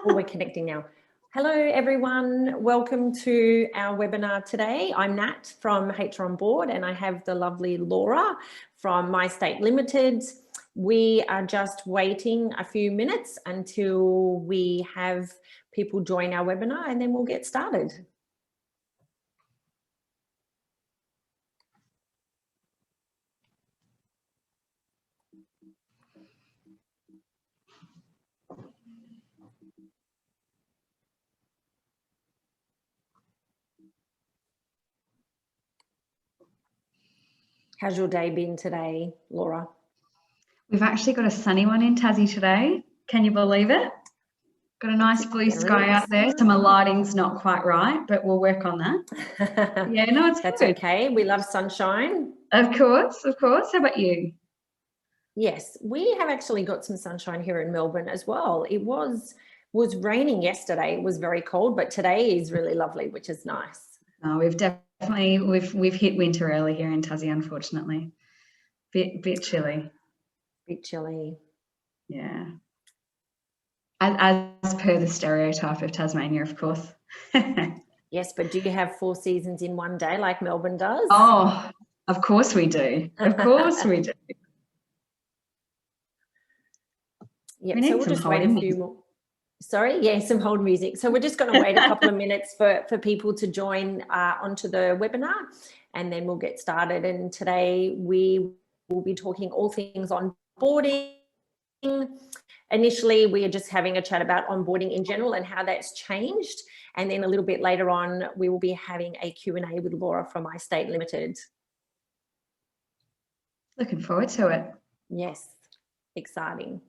Oh, we're connecting now. Hello, everyone. Welcome to our webinar today. I'm Nat from HROnboard, and I have the lovely Laura from MyState Limited. We are just waiting a few minutes until we have people join our webinar, and then we'll get started. How's your day been today, Laura? We've actually got a sunny one in Tassie today. Can you believe it? Got a nice blue sky out there. So my lighting's not quite right, but we'll work on that. Yeah, no, it's That's good. okay. We love sunshine. Of course, of course. How about you? Yes, we have actually got some sunshine here in Melbourne as well. It was raining yesterday. It was very cold, but today is really lovely, which is nice. Oh, we've definitely we've hit winter early here in Tassie, unfortunately. Bit chilly. Bit chilly. Yeah. As per the stereotype of Tasmania, of course. Yes, but do you have 4 seasons in one day like Melbourne does? Oh, of course we do. Of course we do. Yeah, so we'll just wait a few more. Sorry, yeah, some hold music. So we're just going to wait a couple of minutes for people to join onto the webinar, and then we'll get started. And today we will be talking all things onboarding. Initially, we are just having a chat about onboarding in general and how that's changed. And then a little bit later on, we will be having a Q&A with Laura from MyState Limited. Looking forward to it. Yes, exciting.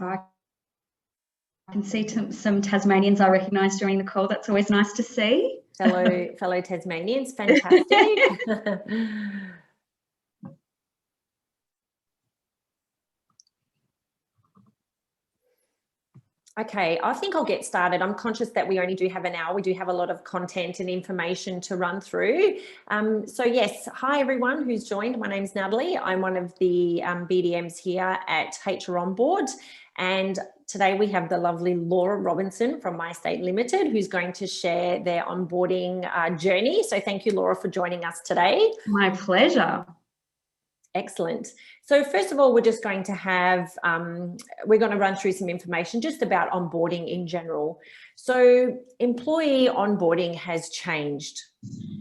I can see some Tasmanians I recognise during the call. That's always nice to see. Fellow Tasmanians, fantastic. Okay, I think I'll get started. I'm conscious that we only do have an hour. We do have a lot of content and information to run through. So yes, hi everyone who's joined. My name's Natalie. I'm one of the BDMs here at HROnboard. And today we have the lovely Laura Robinson from MyState Limited, who's going to share their onboarding journey. So thank you, Laura, for joining us today. My pleasure. Excellent. So first of all, we're just going to have, we're going to run through some information just about onboarding in general. So employee onboarding has changed.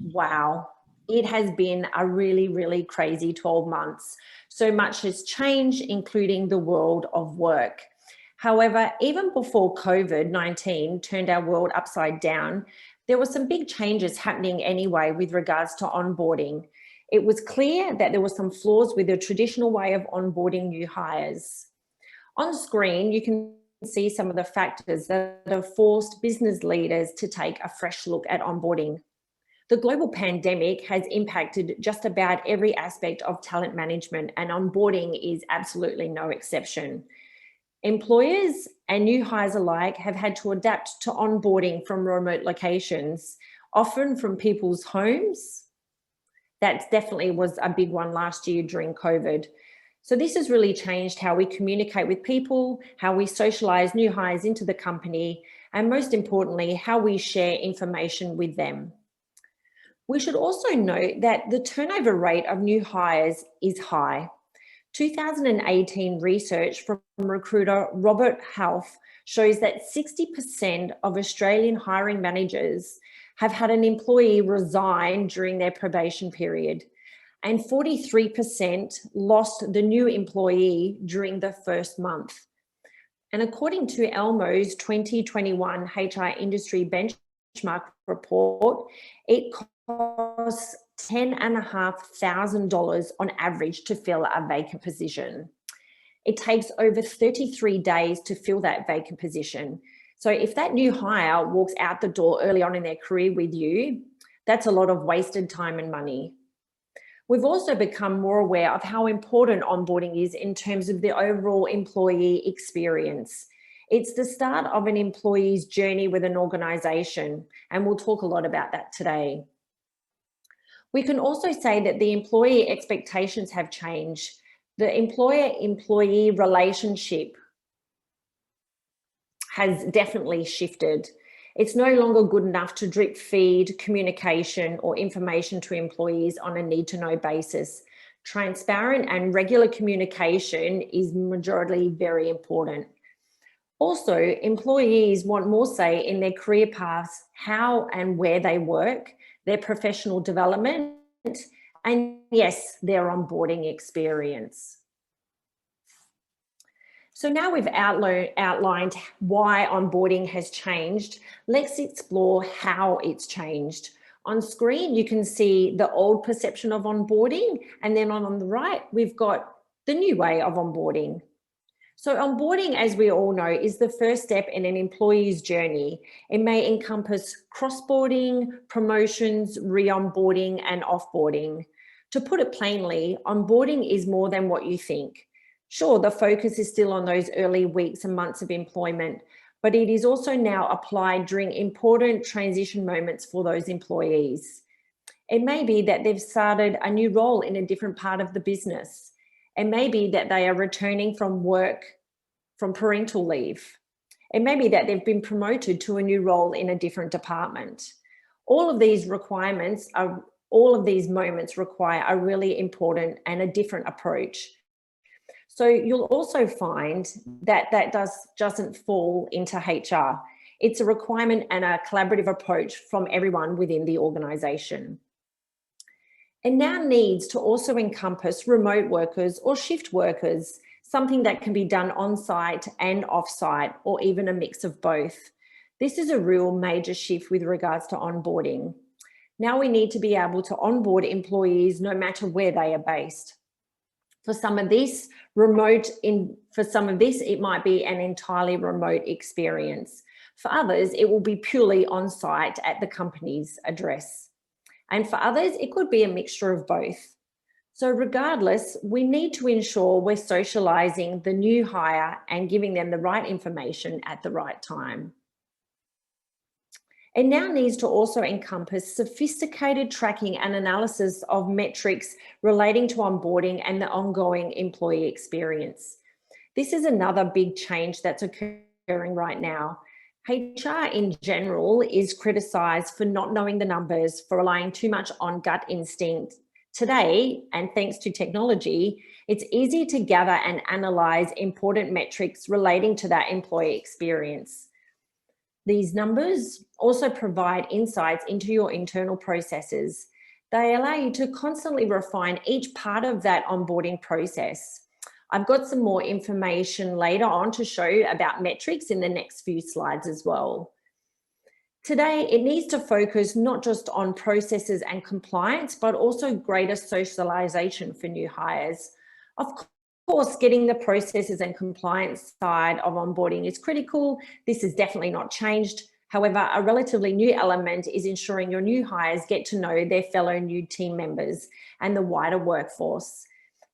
Wow. It has been a really, really crazy 12 months. So much has changed, including the world of work. However, even before COVID-19 turned our world upside down, there were some big changes happening anyway with regards to onboarding. It was clear that there were some flaws with the traditional way of onboarding new hires. On screen, you can see some of the factors that have forced business leaders to take a fresh look at onboarding. The global pandemic has impacted just about every aspect of talent management, and onboarding is absolutely no exception. Employers and new hires alike have had to adapt to onboarding from remote locations, often from people's homes. That definitely was a big one last year during COVID. So this has really changed how we communicate with people, how we socialize new hires into the company, and most importantly, how we share information with them. We should also note that the turnover rate of new hires is high. 2018 research from recruiter Robert Half shows that 60% of Australian hiring managers have had an employee resign during their probation period, and 43% lost the new employee during the first month. And according to Elmo's 2021 HR industry benchmark report, it costs $10,500 on average to fill a vacant position. It takes over 33 days to fill that vacant position. So if that new hire walks out the door early on in their career with you, that's a lot of wasted time and money. We've also become more aware of how important onboarding is in terms of the overall employee experience. It's the start of an employee's journey with an organisation, and we'll talk a lot about that today. We can also say that the employee expectations have changed. The employer-employee relationship has definitely shifted. It's no longer good enough to drip feed communication or information to employees on a need-to-know basis. Transparent and regular communication is majorly very important. Also, employees want more say in their career paths, how and where they work, their professional development, and yes, their onboarding experience. So now we've outlined why onboarding has changed. Let's explore how it's changed. On screen, you can see the old perception of onboarding, and then on the right, we've got the new way of onboarding. So onboarding, as we all know, is the first step in an employee's journey. It may encompass cross-boarding, promotions, re-onboarding, and offboarding. To put it plainly, onboarding is more than what you think. Sure, the focus is still on those early weeks and months of employment, but it is also now applied during important transition moments for those employees. It may be that they've started a new role in a different part of the business. It may be that they are returning from work from parental leave. It may be that they've been promoted to a new role in a different department. All of these moments require a really important and a different approach. So you'll also find that doesn't fall into HR. It's a requirement and a collaborative approach from everyone within the organisation. It now needs to also encompass remote workers or shift workers, something that can be done on-site and off-site, or even a mix of both. This is a real major shift with regards to onboarding. Now we need to be able to onboard employees no matter where they are based. For some of this, it might be an entirely remote experience. For others, it will be purely on-site at the company's address. And for others, it could be a mixture of both. So regardless, we need to ensure we're socialising the new hire and giving them the right information at the right time. It now needs to also encompass sophisticated tracking and analysis of metrics relating to onboarding and the ongoing employee experience. This is another big change that's occurring right now. HR in general is criticised for not knowing the numbers, for relying too much on gut instinct. Today, and thanks to technology, it's easy to gather and analyse important metrics relating to that employee experience. These numbers also provide insights into your internal processes. They allow you to constantly refine each part of that onboarding process. I've got some more information later on to show you about metrics in the next few slides as well. Today, it needs to focus not just on processes and compliance, but also greater socialisation for new hires. Of course, getting the processes and compliance side of onboarding is critical. This has definitely not changed. However, a relatively new element is ensuring your new hires get to know their fellow new team members and the wider workforce.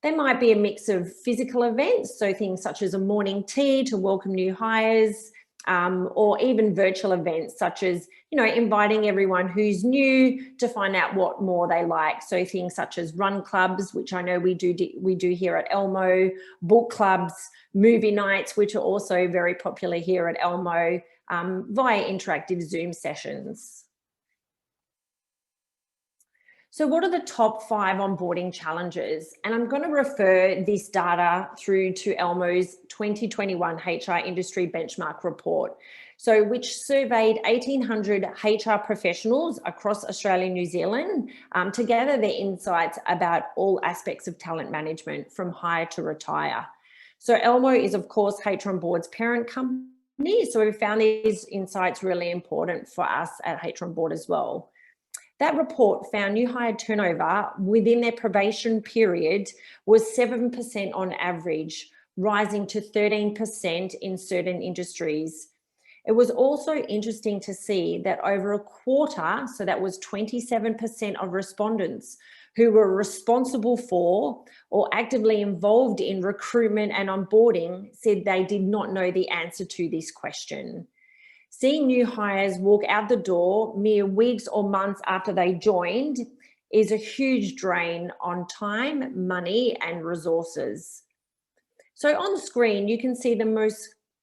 There might be a mix of physical events, so things such as a morning tea to welcome new hires, or even virtual events such as, inviting everyone who's new to find out what more they like. So things such as run clubs, which I know we do here at Elmo, book clubs, movie nights, which are also very popular here at Elmo, via interactive Zoom sessions. So what are the top 5 onboarding challenges? And I'm going to refer this data through to Elmo's 2021 HR Industry Benchmark Report, which surveyed 1,800 HR professionals across Australia and New Zealand to gather their insights about all aspects of talent management from hire to retire. So Elmo is, of course, HROnboard's parent company. So we found these insights really important for us at HROnboard as well. That report found new hire turnover within their probation period was 7% on average, rising to 13% in certain industries. It was also interesting to see that over a quarter, so that was 27% of respondents, who were responsible for or actively involved in recruitment and onboarding said they did not know the answer to this question. Seeing new hires walk out the door mere weeks or months after they joined is a huge drain on time, money, and resources. So on the screen, you can see the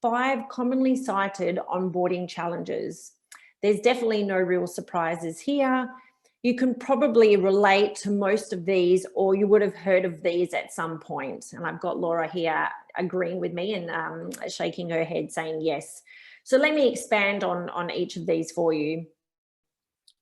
5 commonly cited onboarding challenges. There's definitely no real surprises here. You can probably relate to most of these, or you would have heard of these at some point. And I've got Laura here agreeing with me and shaking her head saying yes. So let me expand on each of these for you.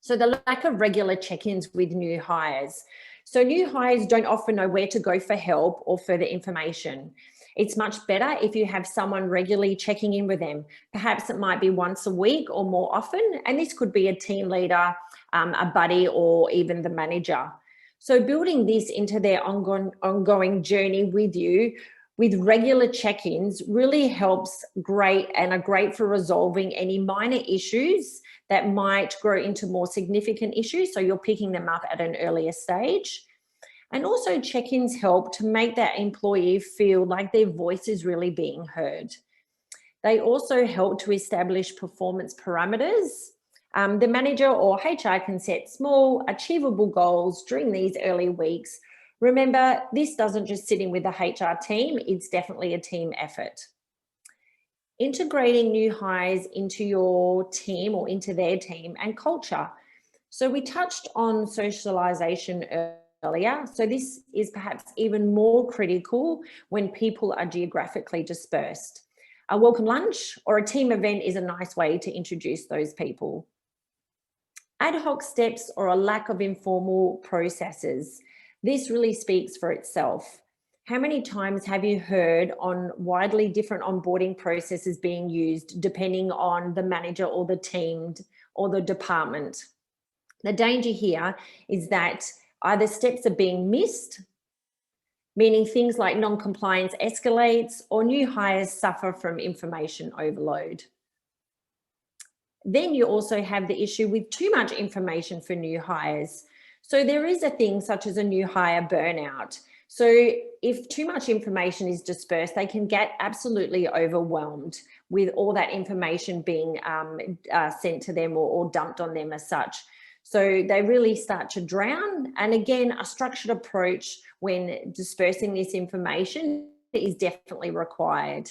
So the lack of regular check-ins with new hires. So new hires don't often know where to go for help or further information. It's much better if you have someone regularly checking in with them. Perhaps it might be once a week or more often, and this could be a team leader, a buddy, or even the manager. So building this into their ongoing journey with you with regular check-ins really helps and are great for resolving any minor issues that might grow into more significant issues. So you're picking them up at an earlier stage. And also check-ins help to make that employee feel like their voice is really being heard. They also help to establish performance parameters. The manager or HR can set small, achievable goals during these early weeks. Remember, this doesn't just sit in with the HR team, it's definitely a team effort. Integrating new hires into your team or into their team and culture. So we touched on socialization earlier. So this is perhaps even more critical when people are geographically dispersed. A welcome lunch or a team event is a nice way to introduce those people. Ad hoc steps or a lack of informal processes. This really speaks for itself. How many times have you heard on widely different onboarding processes being used depending on the manager or the team or the department? The danger here is that either steps are being missed, meaning things like non-compliance escalates, or new hires suffer from information overload. Then you also have the issue with too much information for new hires. So there is a thing such as a new hire burnout. So if too much information is dispersed, they can get absolutely overwhelmed with all that information being sent to them or dumped on them as such. So they really start to drown. And again, a structured approach when dispersing this information is definitely required.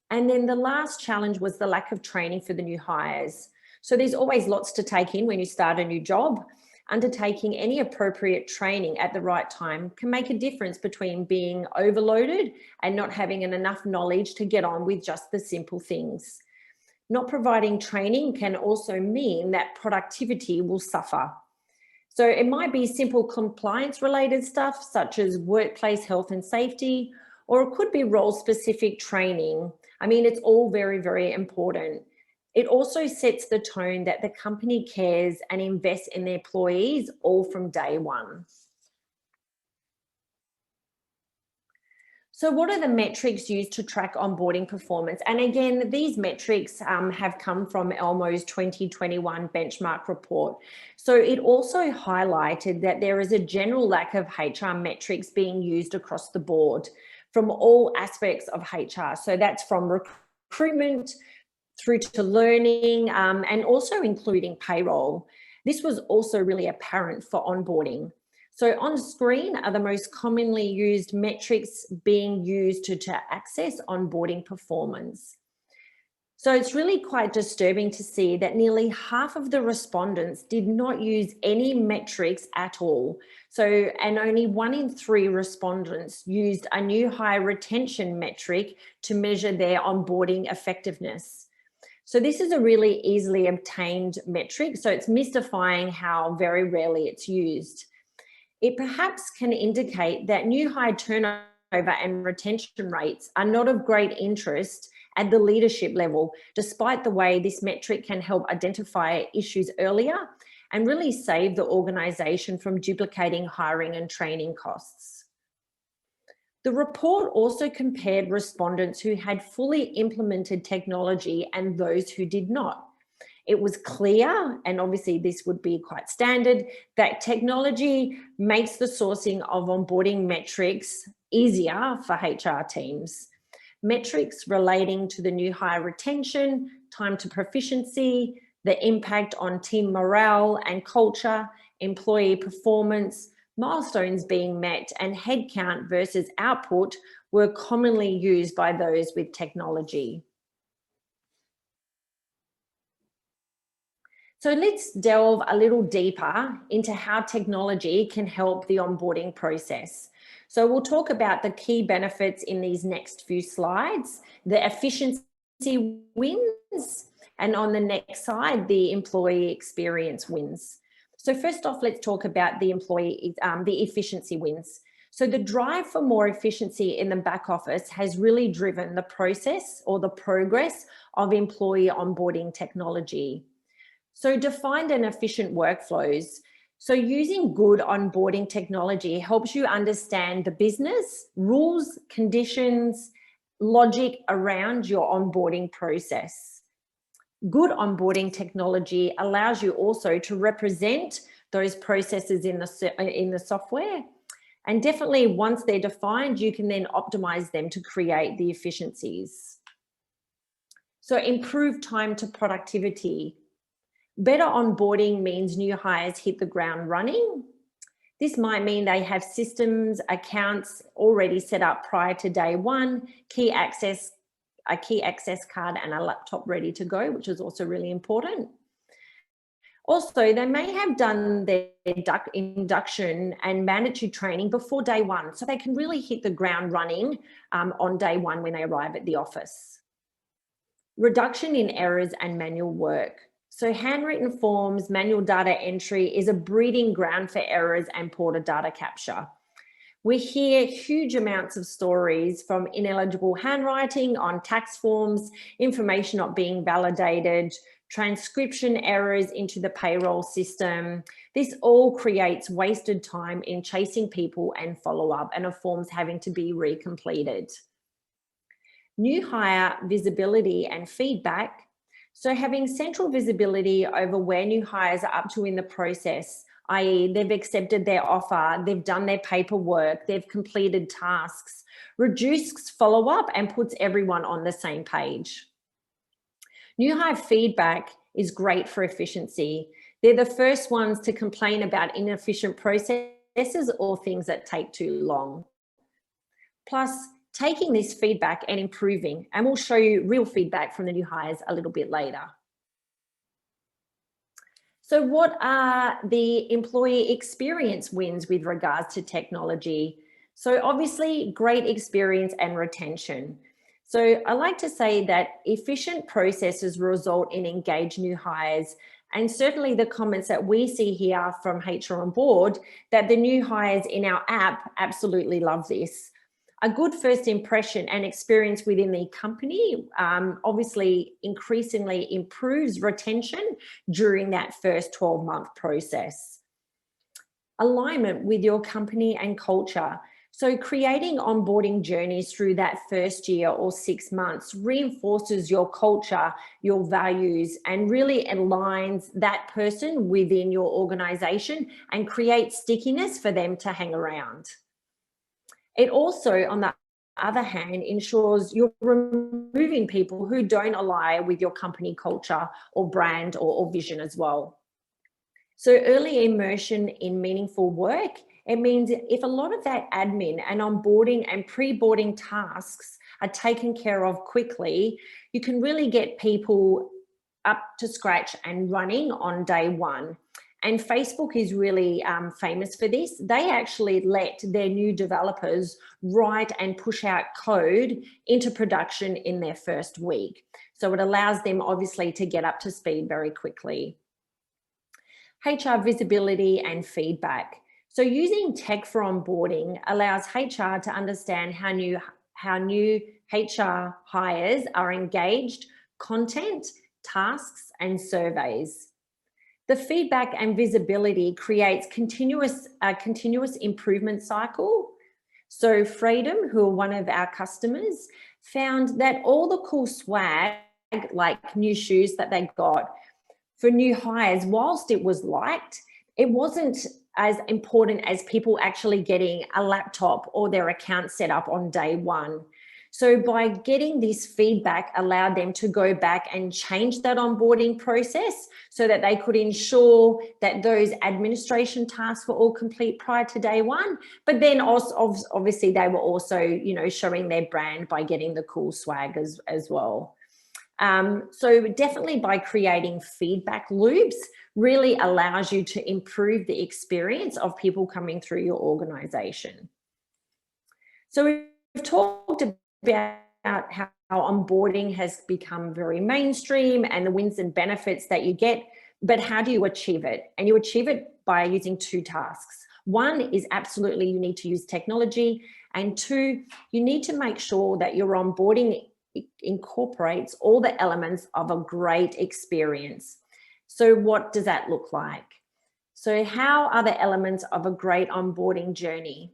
And then the last challenge was the lack of training for the new hires. So there's always lots to take in when you start a new job. Undertaking any appropriate training at the right time can make a difference between being overloaded and not having enough knowledge to get on with just the simple things. Not providing training can also mean that productivity will suffer. So it might be simple compliance related stuff such as workplace health and safety, or it could be role specific training. I mean, it's all very, very important. It also sets the tone that the company cares and invests in their employees all from day one. So what are the metrics used to track onboarding performance? And again, these metrics have come from Elmo's 2021 benchmark report. So it also highlighted that there is a general lack of HR metrics being used across the board from all aspects of HR. So that's from recruitment through to learning and also including payroll. This was also really apparent for onboarding. So on screen are the most commonly used metrics being used to access onboarding performance. So it's really quite disturbing to see that nearly half of the respondents did not use any metrics at all. So, and only 1 in 3 respondents used a new hire retention metric to measure their onboarding effectiveness. So this is a really easily obtained metric. So it's mystifying how very rarely it's used. It perhaps can indicate that new hire turnover and retention rates are not of great interest at the leadership level, despite the way this metric can help identify issues earlier and really save the organisation from duplicating hiring and training costs. The report also compared respondents who had fully implemented technology and those who did not. It was clear, and obviously this would be quite standard, that technology makes the sourcing of onboarding metrics easier for HR teams. Metrics relating to the new hire retention, time to proficiency, the impact on team morale and culture, employee performance, milestones being met, and headcount versus output were commonly used by those with technology. So let's delve a little deeper into how technology can help the onboarding process. So we'll talk about the key benefits in these next few slides, the efficiency wins, and on the next slide, the employee experience wins. So first off, let's talk about the efficiency wins. So the drive for more efficiency in the back office has really driven the process or the progress of employee onboarding technology. So defined and efficient workflows. So using good onboarding technology helps you understand the business, rules, conditions, logic around your onboarding process. Good onboarding technology allows you also to represent those processes in the software. And definitely once they're defined, you can then optimize them to create the efficiencies. So improve time to productivity. Better onboarding means new hires hit the ground running. This might mean they have systems, accounts already set up prior to day one, a key access card and a laptop ready to go, which is also really important. Also, they may have done their induction and mandatory training before day one, so they can really hit the ground running on day one when they arrive at the office. Reduction in errors and manual work. So handwritten forms, manual data entry is a breeding ground for errors and poor data capture. We hear huge amounts of stories from ineligible handwriting on tax forms, information not being validated, transcription errors into the payroll system. This all creates wasted time in chasing people and follow-up and of forms having to be recompleted. New hire visibility and feedback. So having central visibility over where new hires are up to in the process, i.e. they've accepted their offer, they've done their paperwork, they've completed tasks, reduces follow-up and puts everyone on the same page. New hire feedback is great for efficiency. They're the first ones to complain about inefficient processes or things that take too long. Plus, taking this feedback and improving, and we'll show you real feedback from the new hires a little bit later. So what are the employee experience wins with regards to technology? So obviously great experience and retention. So I like to say that efficient processes result in engaged new hires, and certainly the comments that we see here from HROnboard that the new hires in our app absolutely love this. A good first impression and experience within the company obviously increasingly improves retention during that first 12-month process. Alignment with your company and culture. So creating onboarding journeys through that first year or 6 months reinforces your culture, your values, and really aligns that person within your organization and creates stickiness for them to hang around. It also, on the other hand, ensures you're removing people who don't align with your company culture or brand or vision as well. So early immersion in meaningful work, it means if a lot of that admin and onboarding and pre-boarding tasks are taken care of quickly, you can really get people up to scratch and running on day one. And Facebook is really famous for this. They actually let their new developers write and push out code into production in their first week. So it allows them obviously to get up to speed very quickly. HR visibility and feedback. So using tech for onboarding allows HR to understand how new HR hires are engaged, content, tasks, and surveys. The feedback and visibility creates a continuous improvement cycle. So Freedom, who are one of our customers, found that all the cool swag, like new shoes that they got, for new hires, whilst it was liked, it wasn't as important as people actually getting a laptop or their account set up on day one. So by getting this feedback allowed them to go back and change that onboarding process so that they could ensure that those administration tasks were all complete prior to day one. But then also, obviously they were also, you know, showing their brand by getting the cool swag as well. So definitely by creating feedback loops really allows you to improve the experience of people coming through your organization. So we've talked about how onboarding has become very mainstream and the wins and benefits that you get, but how do you achieve it? And you achieve it by using two tasks. One is absolutely you need to use technology, and two, you need to make sure that your onboarding incorporates all the elements of a great experience. So what does that look like? So how are the elements of a great onboarding journey?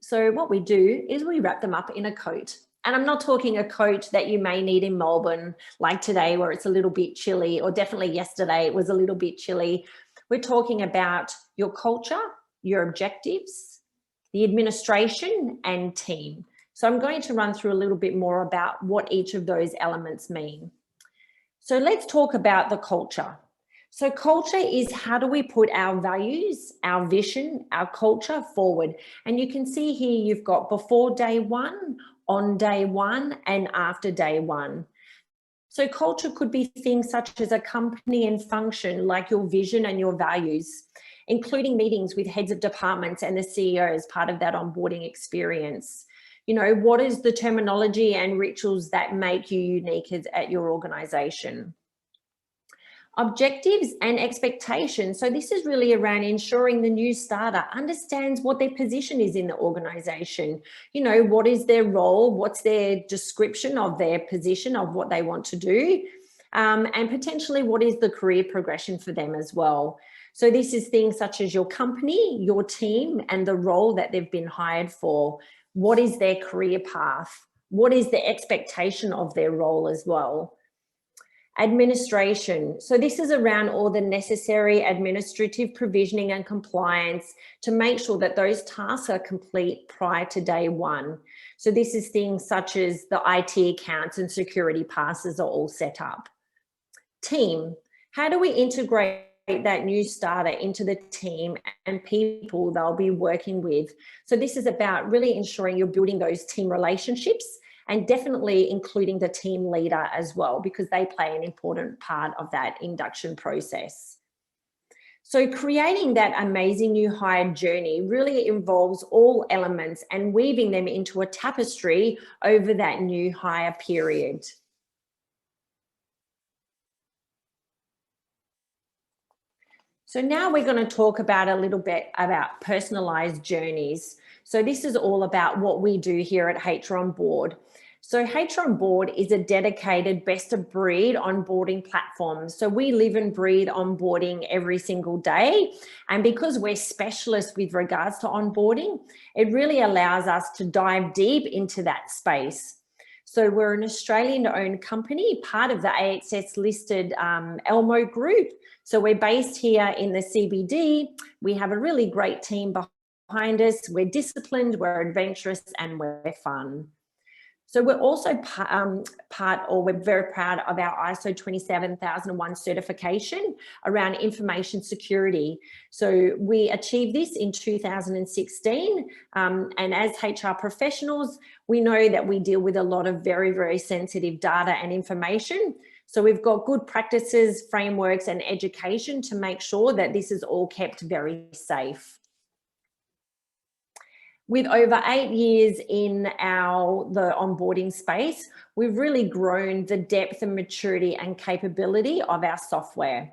So what we do is we wrap them up in a coat. And I'm not talking a coat that you may need in Melbourne, like today where it's a little bit chilly, or definitely yesterday it was a little bit chilly. We're talking about your culture, your objectives, the administration and team. So I'm going to run through a little bit more about what each of those elements mean. So let's talk about the culture. So culture is how do we put our values, our vision, our culture forward. And you can see here you've got before day one, on day one, and after day one. So culture could be things such as a company and function, like your vision and your values, including meetings with heads of departments and the CEO as part of that onboarding experience. You know, what is the terminology and rituals that make you unique at your organization? Objectives and expectations. So this is really around ensuring the new starter understands what their position is in the organization. You know, what is their role? What's their description of their position of what they want to do? And potentially what is the career progression for them as well. So this is things such as your company, your team, and the role that they've been hired for. What is their career path? What is the expectation of their role as well? Administration. So this is around all the necessary administrative provisioning and compliance to make sure that those tasks are complete prior to day one. So this is things such as the IT accounts and security passes are all set up. Team. How do we integrate that new starter into the team and people they'll be working with? So this is about really ensuring you're building those team relationships, and definitely including the team leader as well, because they play an important part of that induction process. So creating that amazing new hire journey really involves all elements and weaving them into a tapestry over that new hire period. So now we're going to talk about a little bit about personalized journeys. So this is all about what we do here at HROnboard. So HROnboard is a dedicated best of breed onboarding platform. So we live and breathe onboarding every single day. And because we're specialists with regards to onboarding, it really allows us to dive deep into that space. So we're an Australian-owned company, part of the ASX listed Elmo Group. So we're based here in the CBD. We have a really great team behind us. We're disciplined, we're adventurous, and we're fun. So we're also we're very proud of our ISO 27001 certification around information security. So we achieved this in 2016. And as HR professionals, we know that we deal with a lot of very, very sensitive data and information. So we've got good practices, frameworks, and education to make sure that this is all kept very safe. With over 8 years in the onboarding space, we've really grown the depth and maturity and capability of our software.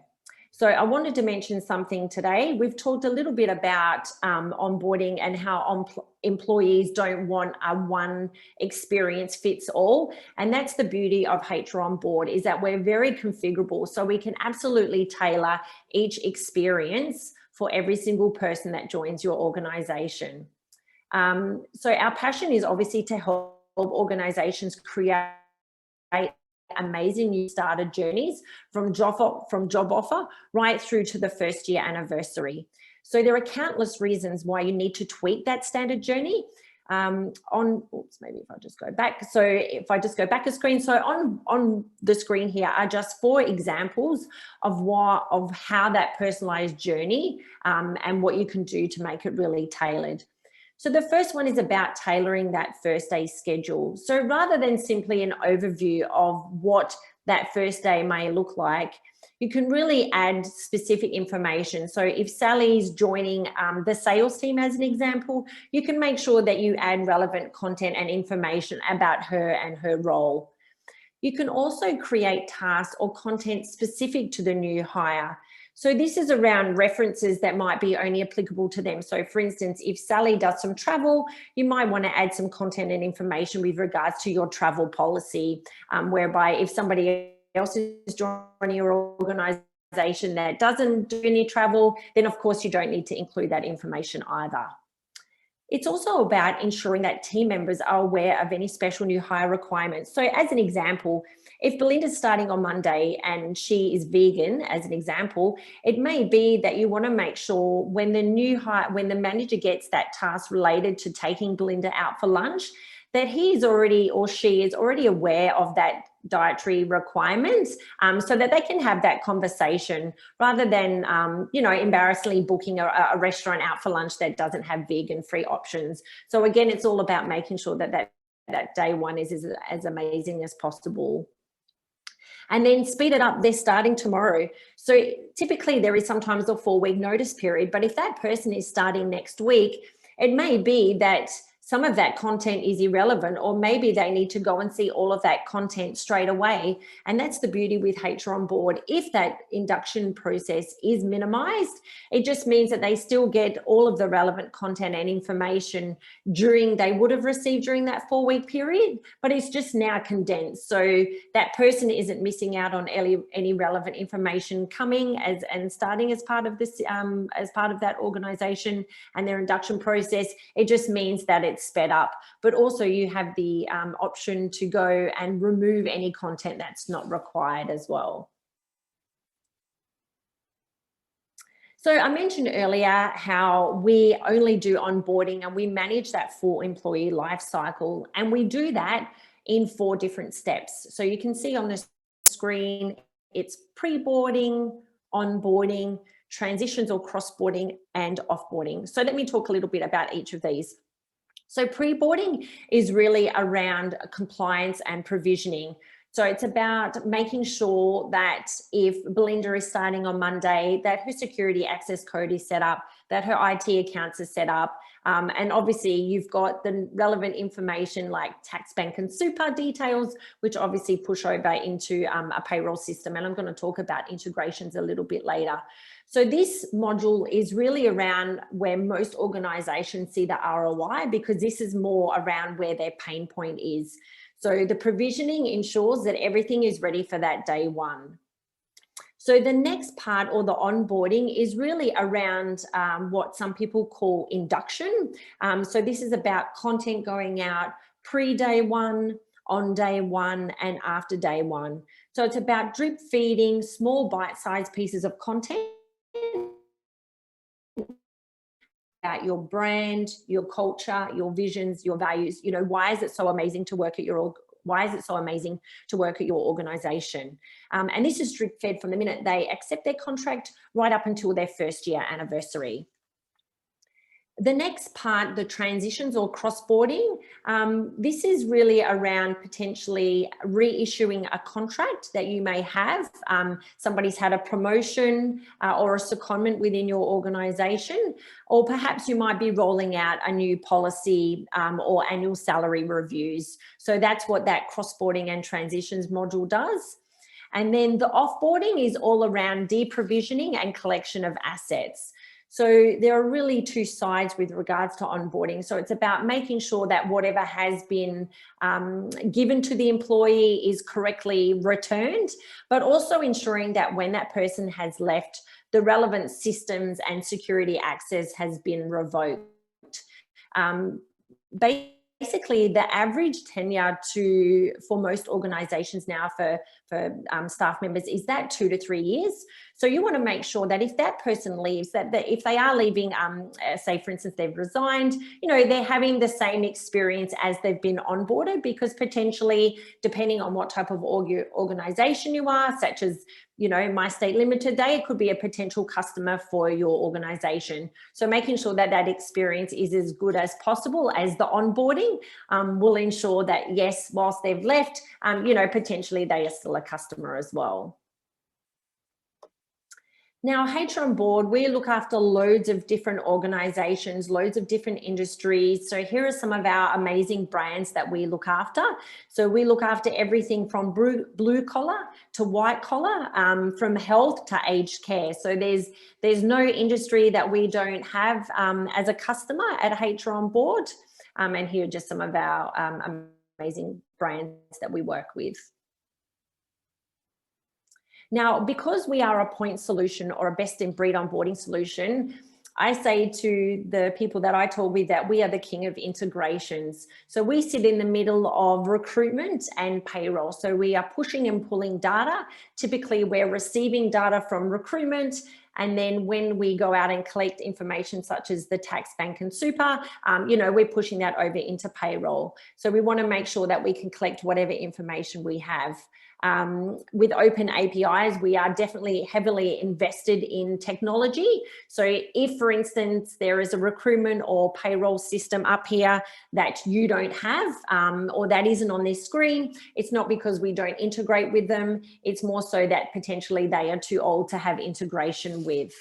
So I wanted to mention something today. We've talked a little bit about onboarding and how employees don't want a one experience fits all. And that's the beauty of HROnboard, is that we're very configurable. So we can absolutely tailor each experience for every single person that joins your organization. So our passion is obviously to help organizations create amazing new starter journeys from job offer right through to the first year anniversary. So there are countless reasons why you need to tweak that standard journey. Maybe if I just go back. So if I just go back a screen, so on the screen here are just 4 examples of how that personalized journey and what you can do to make it really tailored. So the first one is about tailoring that first day schedule. So rather than simply an overview of what that first day may look like, you can really add specific information. So if Sally's joining the sales team as an example, you can make sure that you add relevant content and information about her and her role. You can also create tasks or content specific to the new hire. So this is around references that might be only applicable to them. So for instance, if Sally does some travel, you might want to add some content and information with regards to your travel policy, whereby if somebody else is joining your organization that doesn't do any travel, then of course you don't need to include that information either. It's also about ensuring that team members are aware of any special new hire requirements. So as an example, if Belinda's starting on Monday and she is vegan, as an example, it may be that you want to make sure when the manager gets that task related to taking Belinda out for lunch, that he's already or she is already aware of that dietary requirements, so that they can have that conversation rather than, embarrassingly booking a restaurant out for lunch that doesn't have vegan-free options. So again, it's all about making sure that day one is as amazing as possible. And then speed it up, they're starting tomorrow. So typically there is sometimes a 4-week notice period, but if that person is starting next week, it may be that some of that content is irrelevant, or maybe they need to go and see all of that content straight away. And that's the beauty with HROnboard. If that induction process is minimized, it just means that they still get all of the relevant content and information they would have received during that 4-week period, but it's just now condensed. So that person isn't missing out on any relevant information coming and starting as part of this, as part of that organization and their induction process. It just means that it's sped up, but also you have the option to go and remove any content that's not required as well. So I mentioned earlier how we only do onboarding and we manage that full employee life cycle, and we do that in 4 different steps. So you can see on the screen, it's pre-boarding, onboarding, transitions or cross-boarding, and offboarding. So let me talk a little bit about each of these. So pre-boarding is really around compliance and provisioning. So it's about making sure that if Belinda is starting on Monday, that her security access code is set up, that her IT accounts are set up. And obviously you've got the relevant information like tax, bank and super details, which obviously push over into a payroll system. And I'm going to talk about integrations a little bit later. So this module is really around where most organizations see the ROI, because this is more around where their pain point is. So the provisioning ensures that everything is ready for that day one. So the next part, or the onboarding, is really around what some people call induction. So this is about content going out pre-day one, on day one, and after day one. So it's about drip feeding small bite-sized pieces of content about your brand, your culture, your visions, your values. You know, why is it so amazing to work at your organization? And this is drip fed from the minute they accept their contract right up until their first year anniversary. The next part, the transitions or cross-boarding, this is really around potentially reissuing a contract that you may have. Somebody's had a promotion or a secondment within your organisation, or perhaps you might be rolling out a new policy or annual salary reviews. So that's what that cross-boarding and transitions module does. And then the offboarding is all around deprovisioning and collection of assets. So there are really 2 sides with regards to onboarding. So it's about making sure that whatever has been given to the employee is correctly returned, but also ensuring that when that person has left, the relevant systems and security access has been revoked. basically the average tenure for most organizations now for staff members is that 2 to 3 years. So you want to make sure that if that person leaves, that if they are leaving, say for instance they've resigned, they're having the same experience as they've been onboarded, because potentially depending on what type of organization you are, such as MyState Limited, they could be a potential customer for your organization. So making sure that that experience is as good as possible as the onboarding will ensure that, yes, whilst they've left, potentially they are still a customer as well. Now, HROnboard, we look after loads of different organizations, loads of different industries. So here are some of our amazing brands that we look after. So we look after everything from blue collar to white collar, from health to aged care. So there's no industry that we don't have as a customer at HROnboard. And here are just some of our amazing brands that we work with. Now, because we are a point solution or a best in breed onboarding solution, I say to the people that I talk with that we are the king of integrations. So we sit in the middle of recruitment and payroll. So we are pushing and pulling data. Typically, we're receiving data from recruitment. And then when we go out and collect information such as the tax, bank and super, we're pushing that over into payroll. So we want to make sure that we can collect whatever information we have. With open APIs, we are definitely heavily invested in technology. So if, for instance, there is a recruitment or payroll system up here that you don't have or that isn't on this screen, it's not because we don't integrate with them. It's more so that potentially they are too old to have integration with.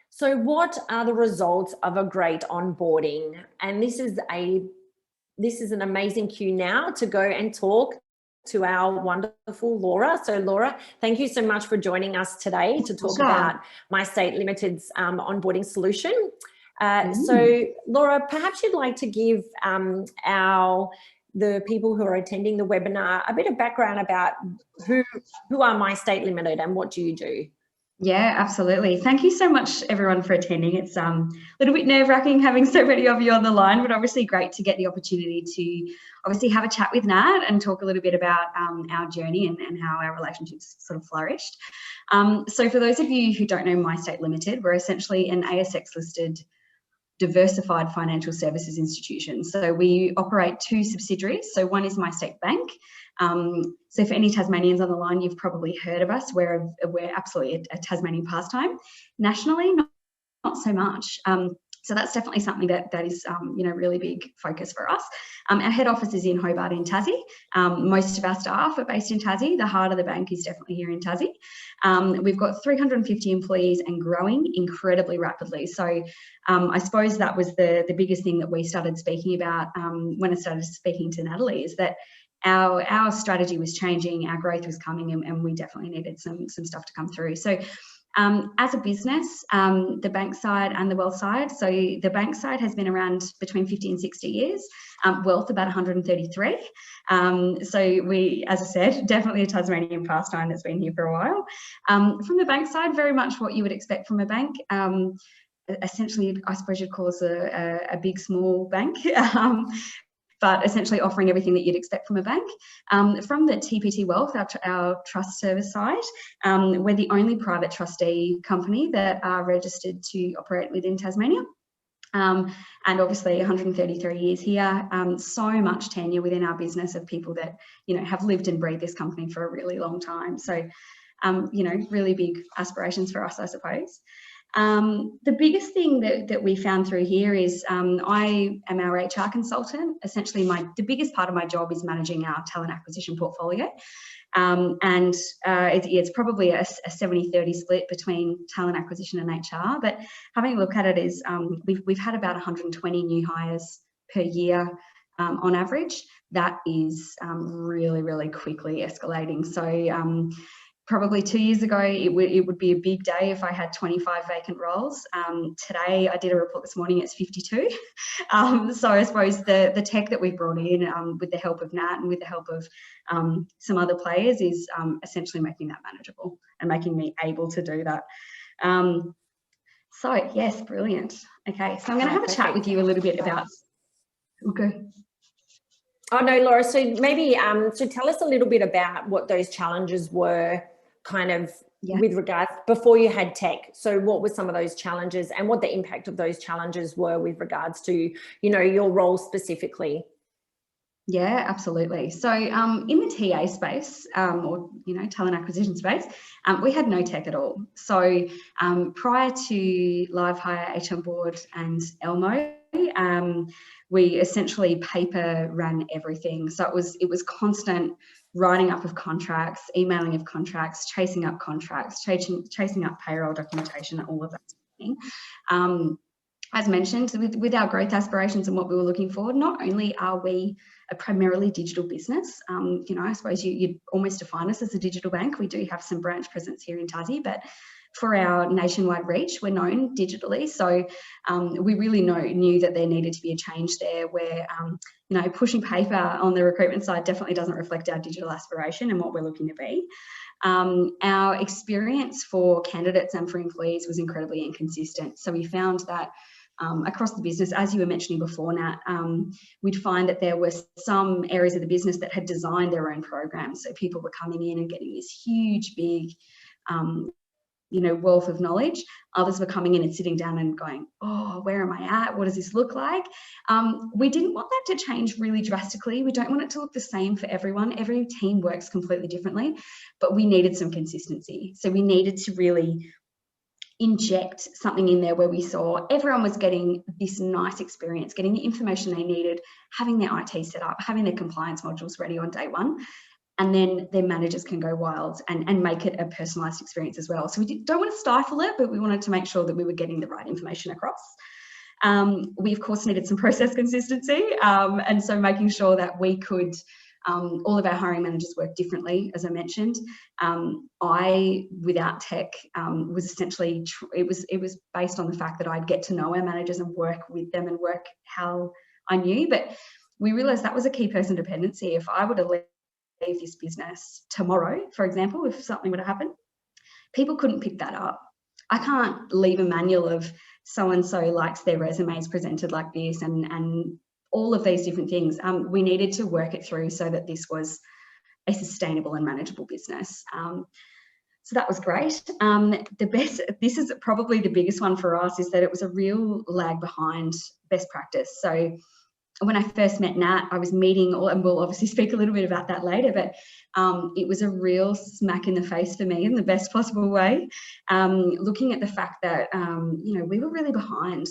So what are the results of a great onboarding? And this is an amazing cue now to go and talk to our wonderful Laura. So Laura, thank you so much for joining us today to talk about MyState Limited's onboarding solution. So Laura, perhaps you'd like to give the people who are attending the webinar a bit of background about who are MyState Limited and what do you do? Yeah, absolutely. Thank you so much, everyone, for attending. It's a little bit nerve-wracking having so many of you on the line, but obviously great to get the opportunity to obviously have a chat with Nat and talk a little bit about our journey and how our relationships sort of flourished. So for those of you who don't know MyState Limited, we're essentially an ASX-listed diversified financial services institution. So we operate 2 subsidiaries. So one is MyState Bank. So for any Tasmanians on the line, you've probably heard of us. We're absolutely a Tasmanian pastime. Nationally, not so much. So that's definitely something that is, really big focus for us. Our head office is in Hobart in Tassie. Most of our staff are based in Tassie. The heart of the bank is definitely here in Tassie. We've got 350 employees and growing incredibly rapidly. So I suppose that was the biggest thing that we started speaking about when I started speaking to Natalie, is that our strategy was changing, our growth was coming, and we definitely needed some stuff to come through. So as a business, the bank side and the wealth side, so the bank side has been around between 50 and 60 years, wealth about 133. So we, as I said, definitely a Tasmanian pastime that's been here for a while. From the bank side, very much what you would expect from a bank. Essentially, I suppose you'd call us a big, small bank. But essentially offering everything that you'd expect from a bank. From the TPT Wealth, our trust service side, we're the only private trustee company that are registered to operate within Tasmania. And obviously 133 years here, so much tenure within our business of people that, have lived and breathed this company for a really long time. So, really big aspirations for us, I suppose. The biggest thing that we found through here is I am our HR consultant. Essentially, the biggest part of my job is managing our talent acquisition portfolio. And it's probably a 70-30 split between talent acquisition and HR. But having a look at it is we've had about 120 new hires per year on average. That is really, really quickly escalating. So probably 2 years ago, it would be a big day if I had 25 vacant roles. Today, I did a report this morning, it's 52. So I suppose the tech that we've brought in with the help of Nat and with the help of some other players is essentially making that manageable and making me able to do that. So yes, brilliant. Okay, so I'm going to have a chat with you a little bit about. Okay. Oh no, Laura. So maybe so tell us a little bit about what those challenges were, kind of with regards before you had tech. So what were some of those challenges, and what the impact of those challenges were with regards to, you know, your role specifically? Yeah, absolutely. So in the TA space, or, you know, talent acquisition space, we had no tech at all. So prior to Livehire, HROnboard and Elmo, we essentially paper ran everything. So it was constant writing up of contracts, emailing of contracts, chasing up contracts, chasing up payroll documentation, all of that sort of thing. As mentioned, with our growth aspirations and what we were looking for, not only are we a primarily digital business, you know, I suppose you'd almost define us as a digital bank. We do have some branch presence here in Tassie, but for our nationwide reach, we're known digitally. So we really knew that there needed to be a change there where, you know, pushing paper on the recruitment side definitely doesn't reflect our digital aspiration and what we're looking to be. Our experience for candidates and for employees was incredibly inconsistent. So we found that across the business, as you were mentioning before, Nat, we'd find that there were some areas of the business that had designed their own programs. So people were coming in and getting this huge, big, you know, wealth of knowledge. Others were coming in and sitting down and going, oh, where am I at? What does this look like? We didn't want that to change really drastically. We don't want it to look the same for everyone. Every team works completely differently, but we needed some consistency. So we needed to really inject something in there where we saw everyone was getting this nice experience, getting the information they needed, having their IT set up, having their compliance modules ready on day one, and then their managers can go wild and make it a personalised experience as well. So we don't want to stifle it, but we wanted to make sure that we were getting the right information across. We, of course, needed some process consistency, and so making sure that we could all of our hiring managers work differently, as I mentioned. I, without tech, was essentially, it was based on the fact that I'd get to know our managers and work with them and work how I knew. But we realised that was a key person dependency. If I were to leave this business tomorrow, for example, if something were to happen, people couldn't pick that up. I can't leave a manual of so-and-so likes their resumes presented like this and all of these different things. We needed to work it through so that this was a sustainable and manageable business. So that was great. This is probably the biggest one for us, is that it was a real lag behind best practice. So when I first met Nat, I was meeting, and we'll obviously speak a little bit about that later, but it was a real smack in the face for me in the best possible way. Looking at the fact that, you know, we were really behind.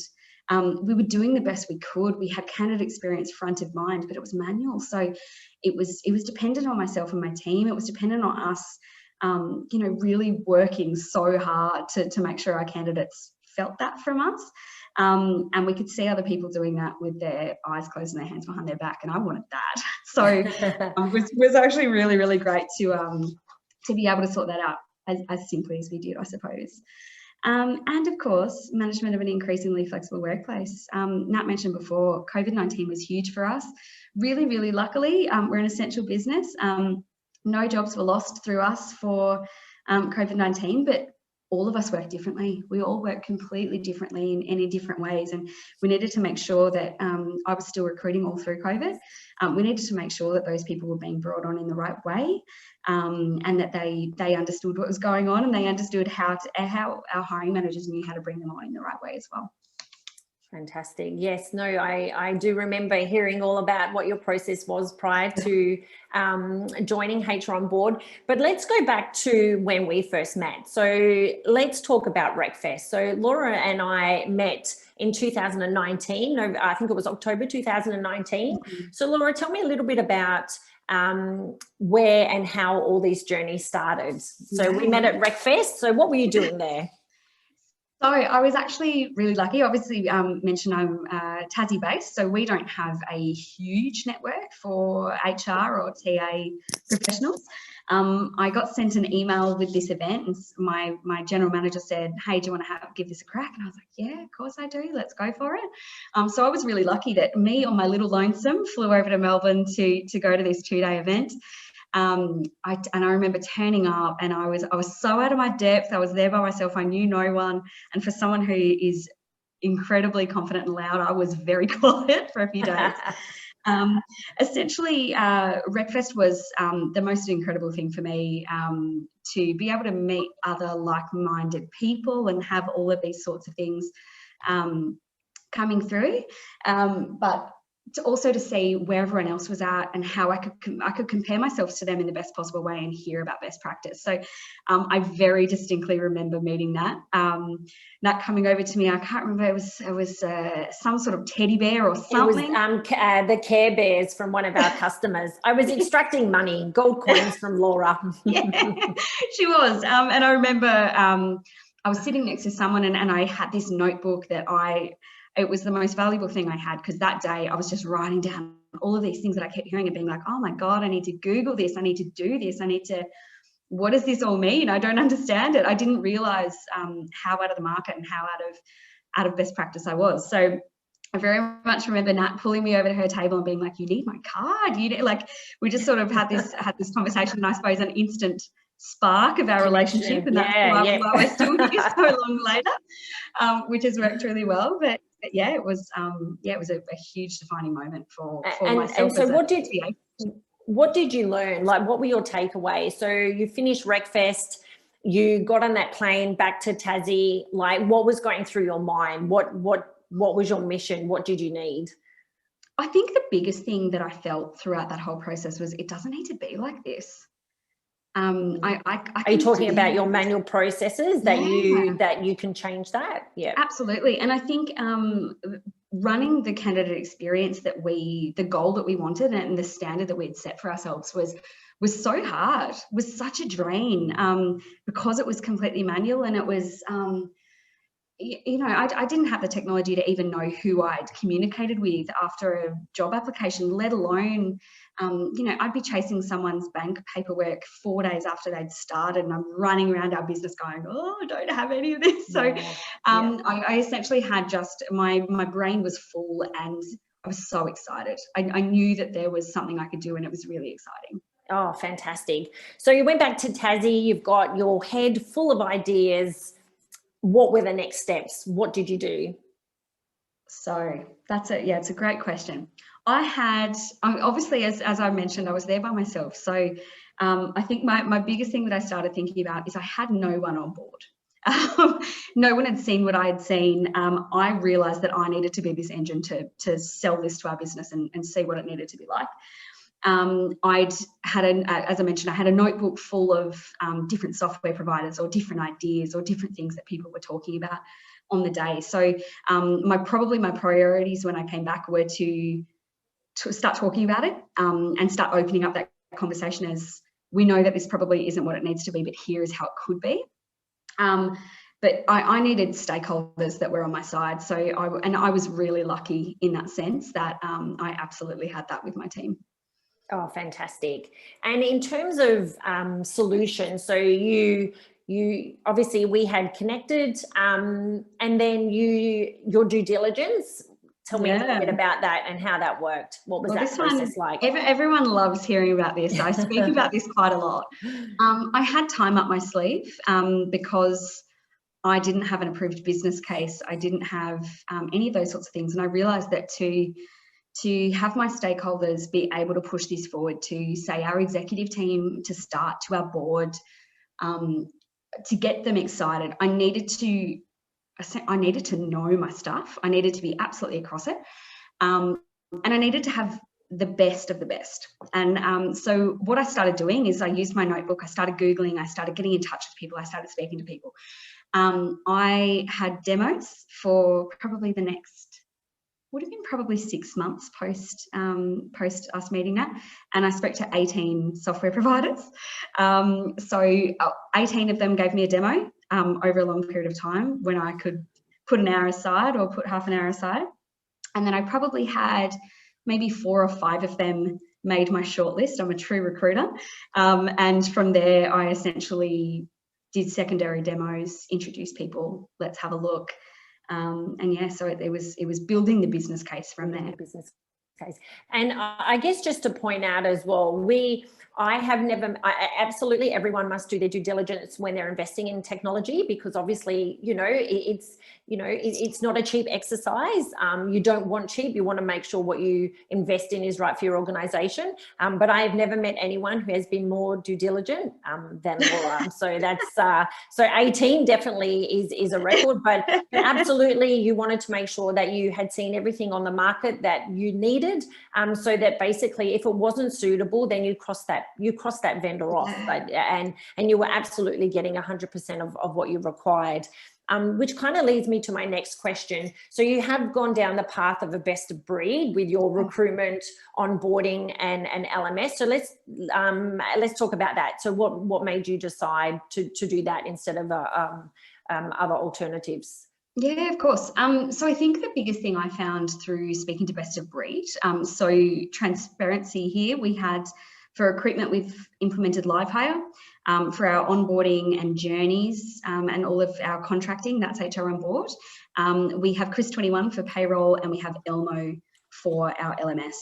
We were doing the best we could. We had candidate experience front of mind, but it was manual. So it was dependent on myself and my team. It was dependent on us, you know, really working so hard to make sure our candidates felt that from us. And we could see other people doing that with their eyes closed and their hands behind their back, and I wanted that. So it was actually really, really great to be able to sort that out as simply as we did, I suppose. And of course, management of an increasingly flexible workplace. Nat mentioned before, COVID-19 was huge for us. Really, really luckily, we're an essential business. No jobs were lost through us for COVID-19, but all of us work differently. We all work completely differently and in different ways. And we needed to make sure that I was still recruiting all through COVID. We needed to make sure that those people were being brought on in the right way, and that they understood what was going on, and they understood how our hiring managers knew how to bring them on in the right way as well. Fantastic. Yes, no, I do remember hearing all about what your process was prior to joining HROnboard. But let's go back to when we first met. So let's talk about RecFest. So Laura and I met in 2019. I think it was October 2019. Mm-hmm. So Laura, tell me a little bit about where and how all these journeys started. So we met at RecFest. So what were you doing there? So I was actually really lucky. Obviously, mentioned I'm Tassie based, so we don't have a huge network for HR or TA professionals. I got sent an email with this event, and my general manager said, "Hey, do you want to give this a crack?" And I was like, "Yeah, of course I do. Let's go for it." So I was really lucky that me on my little lonesome flew over to Melbourne to go to this 2-day event. And I remember turning up, and I was so out of my depth. I was there by myself. I knew no one. And for someone who is incredibly confident and loud, I was very quiet for a few days. Essentially, RecFest was the most incredible thing for me, to be able to meet other like-minded people and have all of these sorts of things coming through, but also to see where everyone else was at and how I could compare myself to them in the best possible way and hear about best practice. So I very distinctly remember meeting Nat. Nat coming over to me. I can't remember. It was some sort of teddy bear or something. It was the Care Bears from one of our customers. I was extracting money, gold coins from Laura. Yeah, she was. And I remember I was sitting next to someone, and I had this notebook that it was the most valuable thing I had, because that day I was just writing down all of these things that I kept hearing and being like, oh my God, I need to Google this. I need to do this. What does this all mean? I don't understand it. I didn't realize how out of the market and how out of best practice I was. So I very much remember Nat pulling me over to her table and being like, you need my card. We just sort of had this conversation, and I suppose an instant spark of our relationship, and that's why we're still here so long later, which has worked really well. But yeah, it was a huge defining moment for myself. And so what did you learn? Like, what were your takeaways? So you finished RecFest, you got on that plane back to Tassie. Like, what was going through your mind? What was your mission? What did you need? I think the biggest thing that I felt throughout that whole process was, it doesn't need to be like this. Are you talking about your manual processes that you can change that? Yeah, absolutely. And I think running the candidate experience the goal that we wanted and the standard that we'd set for ourselves was so hard, was such a drain, because it was completely manual, and it was I didn't have the technology to even know who I'd communicated with after a job application, let alone, I'd be chasing someone's bank paperwork 4 days after they'd started, and I'm running around our business going, oh, I don't have any of this. So I essentially had just, my brain was full, and I was so excited. I knew that there was something I could do, and it was really exciting. Oh, fantastic. So you went back to Tassie, you've got your head full of ideas. What were the next steps? What did you do? So that's it. Yeah, it's a great question. Obviously, as I mentioned, I was there by myself. So I think my biggest thing that I started thinking about is I had no one on board. No one had seen what I had seen. I realized that I needed to be this engine to sell this to our business and see what it needed to be like. As I mentioned, I had a notebook full of different software providers or different ideas or different things that people were talking about on the day. So my priorities when I came back were to start talking about it and start opening up that conversation, as we know that this probably isn't what it needs to be, but here is how it could be. But I needed stakeholders that were on my side. So I was really lucky in that sense that I absolutely had that with my team. Oh, fantastic. And in terms of solutions, so you obviously, we had connected, and then your due diligence. Tell me a little bit about that and how that worked. What was that process like? Everyone loves hearing about this. I speak about this quite a lot. I had time up my sleeve because I didn't have an approved business case. I didn't have any of those sorts of things. And I realized that to have my stakeholders be able to push this forward, to say our executive team, to start to our board, to get them excited, I needed to know my stuff. I needed to be absolutely across it. And I needed to have the best of the best. And so what I started doing is I used my notebook. I started Googling. I started getting in touch with people. I started speaking to people. I had demos for probably the next, would have been probably 6 months post us meeting that, and I spoke to 18 software providers. So 18 of them gave me a demo over a long period of time when I could put an hour aside or put half an hour aside, and then I probably had maybe 4 or 5 of them made my shortlist. I'm a true recruiter, and from there I essentially did secondary demos, introduced people, let's have a look. And yeah, so it was building the business case from there. Business case. And I guess just to point out as well, absolutely everyone must do their due diligence when they're investing in technology, because obviously, it's not a cheap exercise. You don't want cheap, you want to make sure what you invest in is right for your organization. But I have never met anyone who has been more due diligent than Laura. So that's, so 18 definitely is a record, but absolutely you wanted to make sure that you had seen everything on the market that you needed, so that basically if it wasn't suitable, then you cross that vendor off, and you were absolutely getting 100% of what you required. Which kind of leads me to my next question. So you have gone down the path of a best of breed with your recruitment, onboarding, and LMS. So let's talk about that. So what made you decide to do that instead of other alternatives? Yeah, of course. So I think the biggest thing I found through speaking to best of breed, so transparency here, we had for recruitment, we've implemented LiveHire. For our onboarding and journeys and all of our contracting, that's HROnboard. We have Chris21 for payroll, and we have Elmo for our LMS.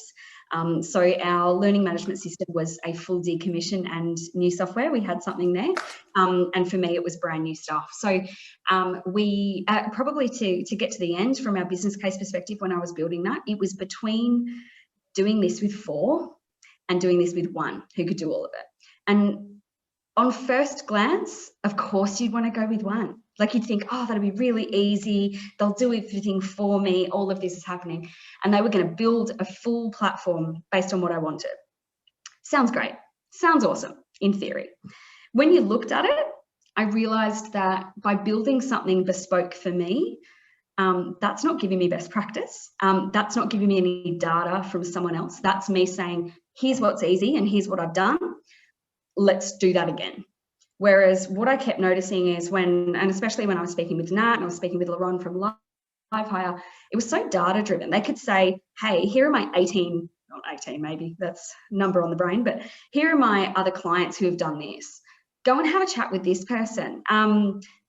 So our learning management system was a full decommission and new software. We had something there. And for me, it was brand new stuff. So we probably to get to the end from our business case perspective, when I was building that, it was between doing this with 4 and doing this with 1 who could do all of it. And on first glance, of course, you'd want to go with 1. Like you'd think, oh, that'll be really easy. They'll do everything for me. All of this is happening. And they were going to build a full platform based on what I wanted. Sounds great. Sounds awesome in theory. When you looked at it, I realized that by building something bespoke for me, that's not giving me best practice. That's not giving me any data from someone else. That's me saying, here's what's easy and here's what I've done. Let's do that again. Whereas what I kept noticing is and especially when I was speaking with Nat and I was speaking with Laron from LiveHire, it was so data driven. They could say, hey, here are my 18, not 18 maybe, that's number on the brain, but here are my other clients who have done this. Go and have a chat with this person.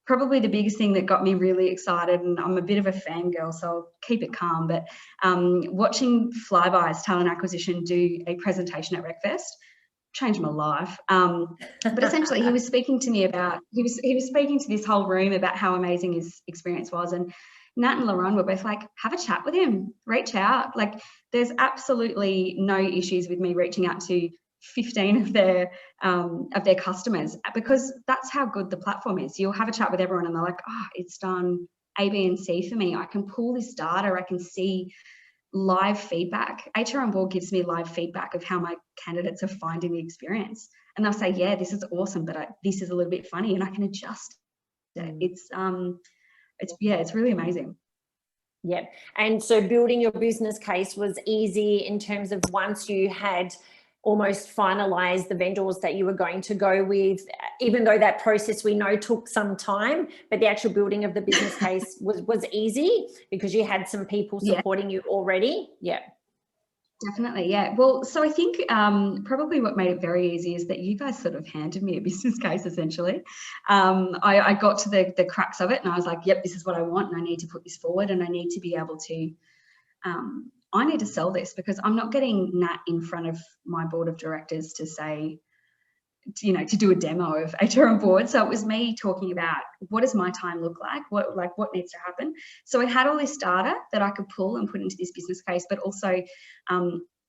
Probably the biggest thing that got me really excited, and I'm a bit of a fangirl, so I'll keep it calm, but watching Flyby's talent acquisition do a presentation at RecFest changed my life. But essentially he was speaking to me about, he was speaking to this whole room about how amazing his experience was. And Nat and Lauren were both like, have a chat with him, reach out. Like there's absolutely no issues with me reaching out to 15 of their customers, because that's how good the platform is. You'll have a chat with everyone and they're like, oh, it's done A, B, and C for me. I can pull this data. I can see live feedback. HROnboard gives me live feedback of how my candidates are finding the experience. And they'll say, yeah, this is awesome, but this is a little bit funny, and I can adjust it. It's really amazing. Yeah. And so building your business case was easy in terms of once you had almost finalize the vendors that you were going to go with, even though that process we know took some time, but the actual building of the business case was easy because you had some people supporting you already. Yeah. Definitely, yeah. Well, so I think probably what made it very easy is that you guys sort of handed me a business case, essentially. I got to the crux of it and I was like, yep, this is what I want and I need to put this forward and I need to be able to I need to sell this, because I'm not getting Nat in front of my board of directors to say, you know, to do a demo of HROnboard. So it was me talking about what does my time look like? What needs to happen? So I had all this data that I could pull and put into this business case, but also,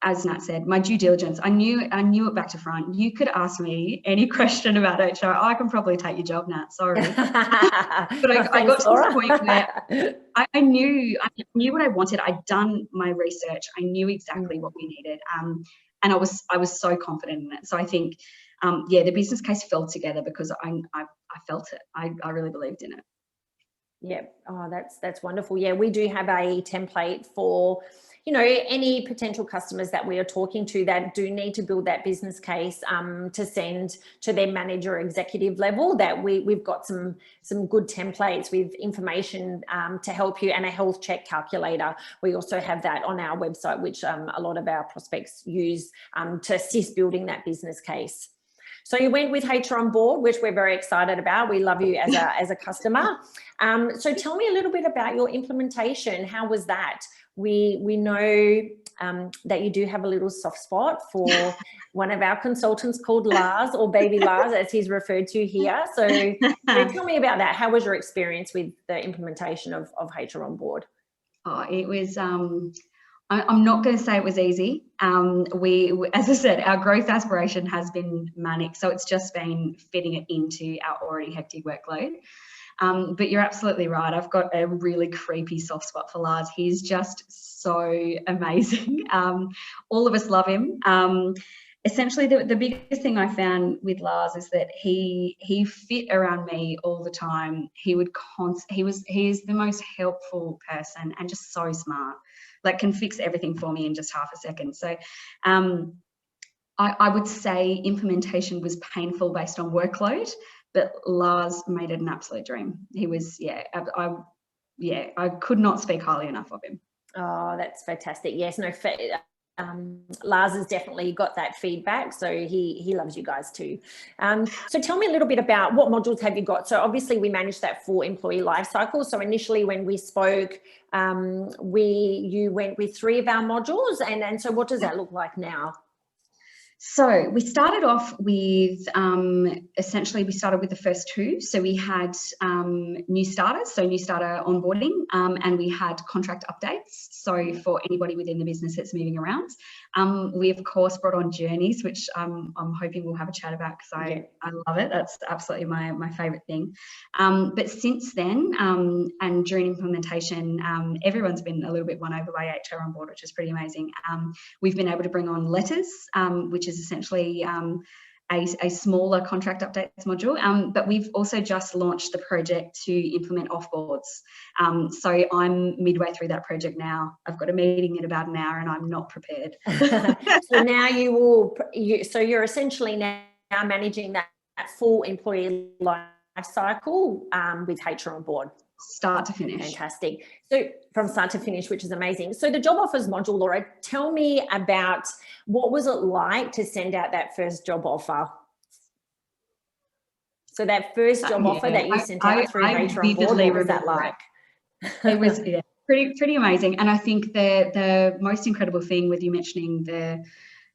as Nat said, my due diligence, I knew it back to front. You could ask me any question about HR. I can probably take your job, Nat, sorry. But I got to this point where I knew what I wanted. I'd done my research. I knew exactly what we needed. And I was so confident in it. So I think, the business case fell together because I felt it. I really believed in it. Yeah. Oh, that's wonderful. Yeah, we do have a template for, you know, any potential customers that we are talking to that do need to build that business case to send to their manager or executive level, that we've got some good templates with information to help you, and a health check calculator. We also have that on our website, which a lot of our prospects use to assist building that business case. So you went with HROnboard, which we're very excited about. We love you as a customer. So tell me a little bit about your implementation. How was that? We know that you do have a little soft spot for one of our consultants called Lars, or Baby Lars, as he's referred to here. So tell me about that. How was your experience with the implementation of HROnboard? Oh, it was, I'm not going to say it was easy. We, as I said, our growth aspiration has been manic. So it's just been fitting it into our already hectic workload. But you're absolutely right. I've got a really creepy soft spot for Lars. He's just so amazing. All of us love him. Essentially, the biggest thing I found with Lars is that he fit around me all the time. He is the most helpful person and just so smart. Like, can fix everything for me in just half a second. So I would say implementation was painful based on workload, but Lars made it an absolute dream. He was, I could not speak highly enough of him. Oh, that's fantastic. Yes, no, Lars has definitely got that feedback, so he loves you guys too. So tell me a little bit about what modules have you got. So obviously we manage that full employee life cycle. So initially when we spoke, you went with 3 of our modules, and so what does that look like now? So we started off with, essentially we started with the first 2. So we had new starters, so new starter onboarding, and we had contract updates. So for anybody within the business that's moving around. We of course brought on journeys, which I'm hoping we'll have a chat about, because I love it. That's absolutely my favorite thing. But since then, and during implementation, everyone's been a little bit won over by HROnboard, which is pretty amazing. We've been able to bring on letters, which is essentially a smaller contract updates module, but we've also just launched the project to implement offboards. So I'm midway through that project now. I've got a meeting in about an hour and I'm not prepared. So now you're essentially now managing that full employee life cycle with HROnboard. Start to finish. Fantastic. So from start to finish, which is amazing. So the job offers module, Laura, tell me about what was it like to send out that first job offer? So that first job offer that you sent out through HROnboard, what was that like? It was pretty amazing. And I think the most incredible thing with you mentioning the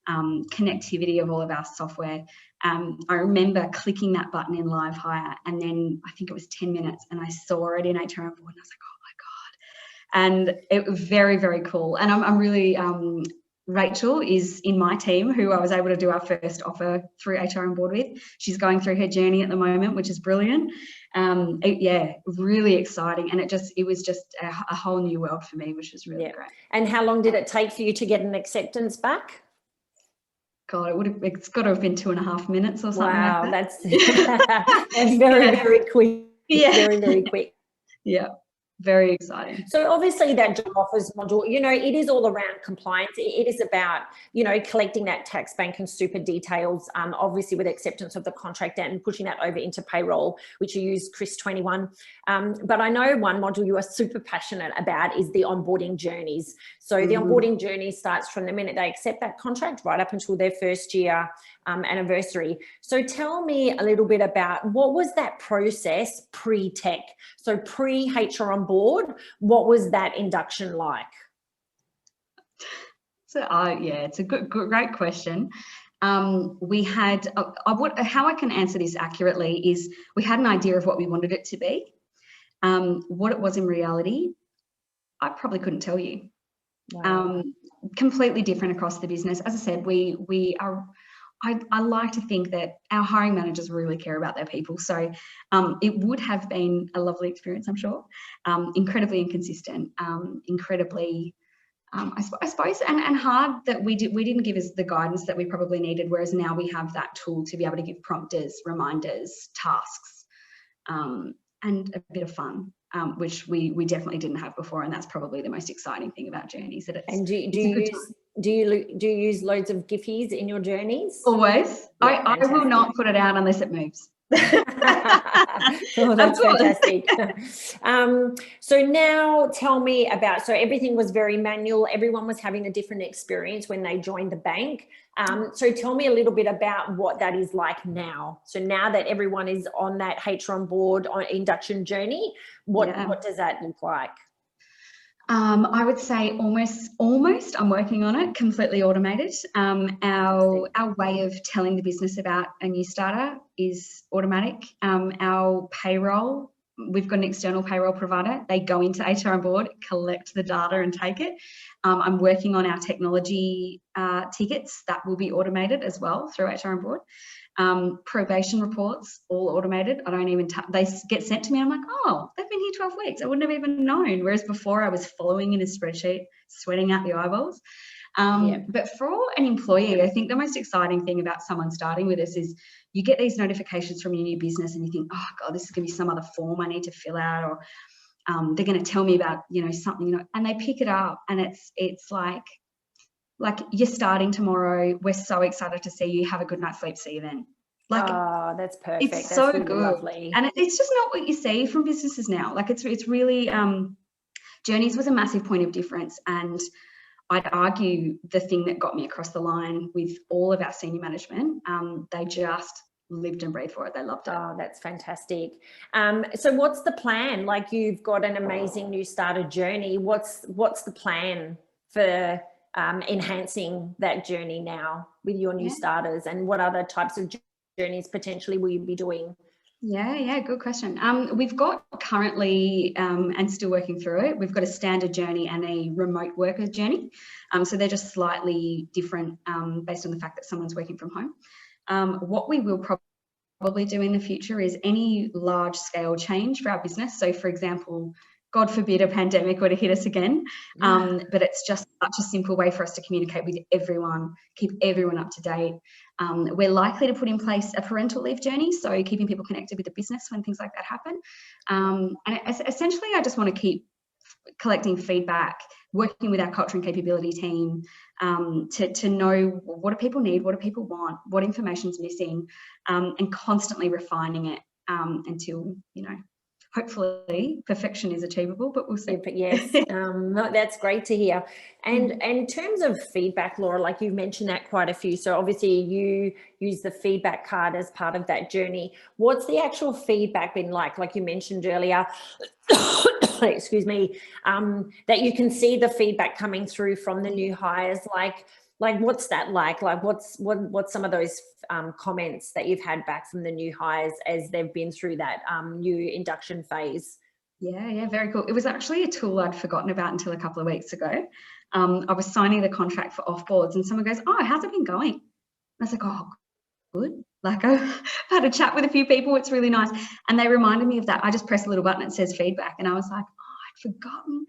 connectivity of all of our software, I remember clicking that button in Live Hire, and then I think it was 10 minutes and I saw it in HROnboard and I was like, oh my God. And it was very, very cool. And I'm really, Rachel is in my team, who I was able to do our first offer through HROnboard with. She's going through her journey at the moment, which is brilliant. Really exciting. And it was just a whole new world for me, which was really great. And how long did it take for you to get an acceptance back? God, it's got to have been 2.5 minutes or something. Wow, like that. that's very, very quick. Yeah. Very, very quick. Yeah. Very exciting. So obviously that job offers module, it is all around compliance. It is about, collecting that tax bank and super details, obviously with acceptance of the contract and pushing that over into payroll, which you use Chris 21. But I know one module you are super passionate about is the onboarding journeys. So the onboarding journey starts from the minute they accept that contract right up until their first year anniversary. So tell me a little bit about what was that process pre-tech? So pre-HROnboard, what was that induction like? So it's a great question. We had, how I can answer this accurately is we had an idea of what we wanted it to be. What it was in reality, I probably couldn't tell you. Wow. Completely different across the business. As I said, I like to think that our hiring managers really care about their people. So it would have been a lovely experience, I'm sure. Incredibly inconsistent, incredibly, I suppose, and hard that we didn't give us the guidance that we probably needed, whereas now we have that tool to be able to give prompters, reminders, tasks, and a bit of fun, which we definitely didn't have before. And that's probably the most exciting thing about Journeys. That and do you use loads of Giphies in your journeys? Always. Yeah, I will not put it out unless it moves. Oh, that's fantastic. So now tell me about, so everything was very manual. Everyone was having a different experience when they joined the bank. So tell me a little bit about what that is like now. So now that everyone is on that HROnboard on induction journey, what does that look like? I would say almost. I'm working on it. Completely automated. Our way of telling the business about a new starter is automatic. Our payroll, we've got an external payroll provider. They go into HROnboard, collect the data, and take it. I'm working on our technology tickets that will be automated as well through HROnboard. Probation reports, all automated. I don't even they get sent to me. I'm like, oh, they've been here 12 weeks. I wouldn't have even known. Whereas before I was following in a spreadsheet, sweating out the eyeballs. But for an employee, I think the most exciting thing about someone starting with us is you get these notifications from your new business and you think, oh God, this is going to be some other form I need to fill out, or they're going to tell me about, something, and they pick it up and it's like you're starting tomorrow. We're so excited to see you. Have a good night's sleep. See you then. Oh, that's perfect. It's that's so really good. Lovely. And it's just not what you see from businesses now. It's really, Journeys was a massive point of difference. And I'd argue the thing that got me across the line with all of our senior management, they just lived and breathed for it. They loved it. Oh, that's fantastic. So what's the plan? Like, you've got an amazing new starter journey. What's the plan for enhancing that journey now with your new starters, and what other types of journeys potentially will you be doing? Yeah, good question. We've got currently, and still working through it, we've got a standard journey and a remote worker journey. So they're just slightly different based on the fact that someone's working from home. What we will probably do in the future is any large scale change for our business. So for example, God forbid a pandemic were to hit us again. But it's just such a simple way for us to communicate with everyone, keep everyone up to date. We're likely to put in place a parental leave journey, so keeping people connected with the business when things like that happen. And essentially, I just want to keep collecting feedback, working with our culture and capability team to know what do people need, what do people want, what information's missing, and constantly refining it until, hopefully perfection is achievable, but we'll see. Yeah, but yes, that's great to hear. And in terms of feedback, Laura, like you've mentioned that quite a few. So obviously you use the feedback card as part of that journey. What's the actual feedback been like? Like you mentioned earlier, excuse me, that you can see the feedback coming through from the new hires. Like what's that like? Like what's some of those comments that you've had back from the new hires as they've been through that new induction phase? Yeah, very cool. It was actually a tool I'd forgotten about until a couple of weeks ago. I was signing the contract for offboards and someone goes, oh, how's it been going? And I was like, oh, good. Like I've had a chat with a few people. It's really nice. And they reminded me of that. I just pressed a little button, it says feedback. And I was like, oh, I'd forgotten.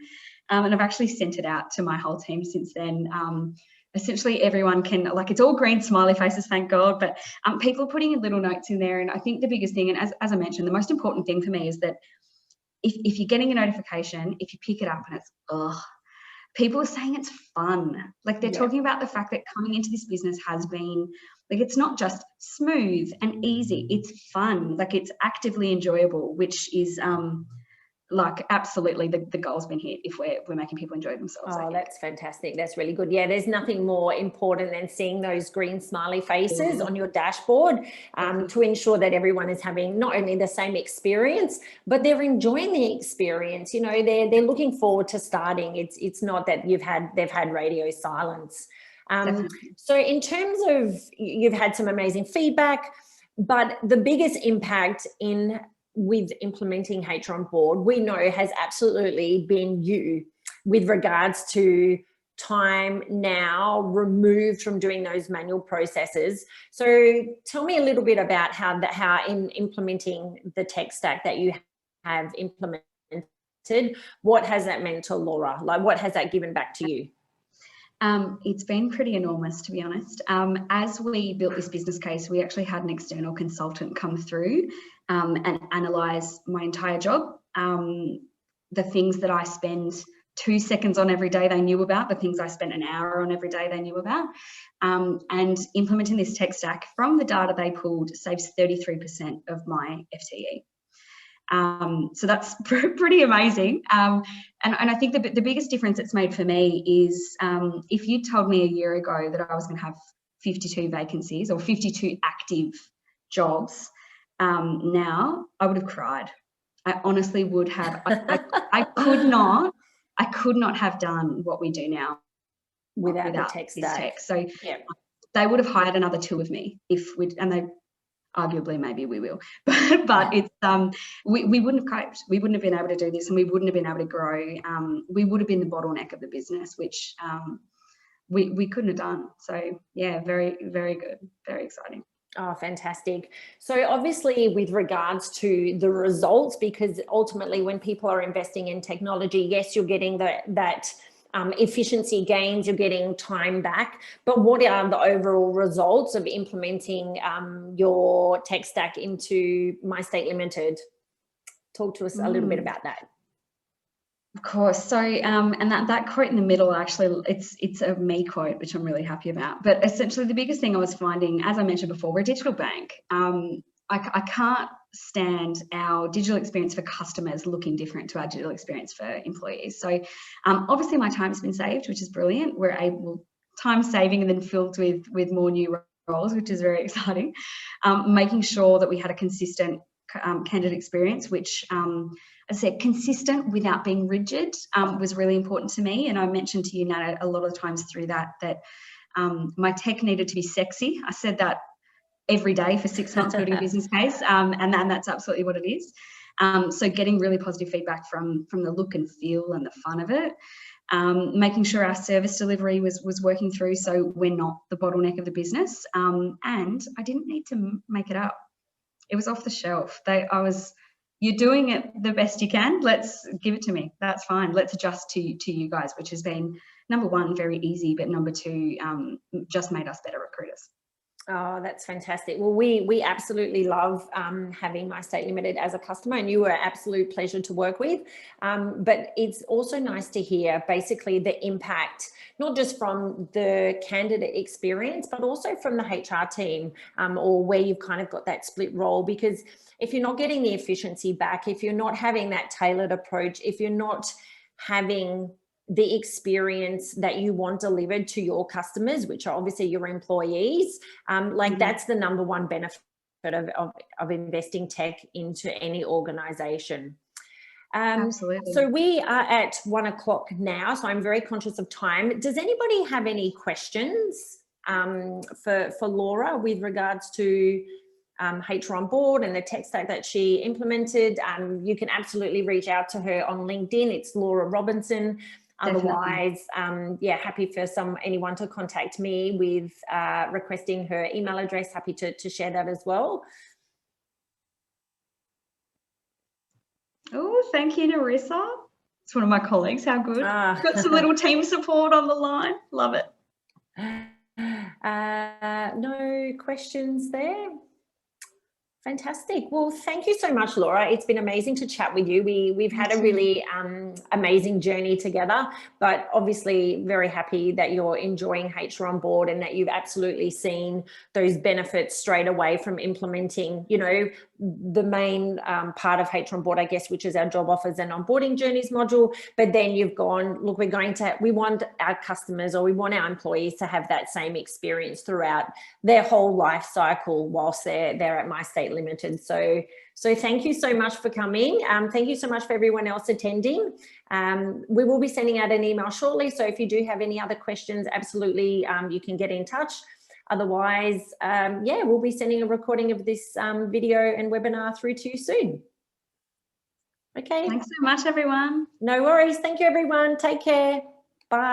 And I've actually sent it out to my whole team since then. Essentially everyone can, like, it's all green smiley faces, thank God, but people are putting in little notes in there. And I think the biggest thing, and as I mentioned, the most important thing for me is that if you're getting a notification, if you pick it up and it's, people are saying it's fun. Like they're talking about the fact that coming into this business has been, like, it's not just smooth and easy, it's fun. Like it's actively enjoyable, which is, like absolutely the goal's been hit if we're making people enjoy themselves. Oh, that's fantastic. That's really good. Yeah, there's nothing more important than seeing those green smiley faces on your dashboard to ensure that everyone is having not only the same experience, but they're enjoying the experience. You know, they're looking forward to starting. It's not that they've had radio silence. So in terms of, you've had some amazing feedback, but the biggest impact with implementing HROnboard, we know has absolutely been you, with regards to time now removed from doing those manual processes. So tell me a little bit about how in implementing the tech stack that you have implemented, what has that meant to Laura? Like what has that given back to you? It's been pretty enormous, to be honest. As we built this business case, we actually had an external consultant come through and analyse my entire job. The things that I spend 2 seconds on every day they knew about, the things I spent an hour on every day they knew about. And implementing this tech stack from the data they pulled saves 33% of my FTE. So that's pretty amazing. And I think the biggest difference it's made for me is if you told me a year ago that I was going to have 52 vacancies or 52 active jobs, now I would have cried. I honestly would have. I could not I could not have done what we do now without the tech this stack. tech. So yeah. they would have hired another 2 of me and they arguably maybe we will, but it's we wouldn't have coped. We wouldn't have been able to do this, and we wouldn't have been able to grow. We would have been the bottleneck of the business, which we couldn't have done. So yeah, very, very good, very exciting. Oh, fantastic. So obviously with regards to the results, because ultimately when people are investing in technology, yes, you're getting that efficiency gains, you're getting time back, but what are the overall results of implementing your tech stack into MyState Limited? Talk to us a little bit about that. Of course. So, and that quote in the middle, actually, it's a me quote, which I'm really happy about. But essentially, the biggest thing I was finding, as I mentioned before, we're a digital bank. I can't stand our digital experience for customers looking different to our digital experience for employees. So, obviously, my time's been saved, which is brilliant. We're able time saving and then filled with more new roles, which is very exciting. Making sure that we had a consistent candidate experience, which as I said, consistent without being rigid was really important to me. And I mentioned to you, Nat, a lot of times through that my tech needed to be sexy. I said that every day for 6 months building a business case, and that's absolutely what it is. So getting really positive feedback from the look and feel and the fun of it. Making sure our service delivery was working through, so we're not the bottleneck of the business. And I didn't need to make it up. It was off the shelf. You're doing it the best you can. Let's give it to me. That's fine. Let's adjust to you guys, which has been, number one, very easy, but number two, just made us better recruiters. Oh, that's fantastic. Well, we absolutely love having MyState Limited as a customer, and you were an absolute pleasure to work with. But it's also nice to hear basically the impact, not just from the candidate experience, but also from the HR team, or where you've kind of got that split role. Because if you're not getting the efficiency back, if you're not having that tailored approach, if you're not having the experience that you want delivered to your customers, which are obviously your employees, that's the number one benefit of investing tech into any organization. Absolutely. So we are at 1 o'clock now, so I'm very conscious of time. Does anybody have any questions for Laura with regards to HROnboard and the tech stack that she implemented? You can absolutely reach out to her on LinkedIn. It's Laura Robinson. Otherwise, happy for anyone to contact me with requesting her email address. Happy to share that as well. Oh, thank you, Narissa. It's one of my colleagues. How good. Got some little team support on the line. Love it. No questions there. Fantastic. Well, thank you so much, Laura. It's been amazing to chat with you. We've had a really amazing journey together, but obviously very happy that you're enjoying HROnboard and that you've absolutely seen those benefits straight away from implementing, the main part of HROnboard, I guess, which is our job offers and onboarding journeys module. But then you've gone, look, we want our customers, or we want our employees to have that same experience throughout their whole life cycle whilst they're at MyState Limited. So thank you so much for coming. Thank you so much for everyone else attending. We will be sending out an email shortly. So if you do have any other questions, absolutely, you can get in touch. Otherwise, we'll be sending a recording of this video and webinar through to you soon. Okay. Thanks so much, everyone. No worries. Thank you, everyone. Take care. Bye.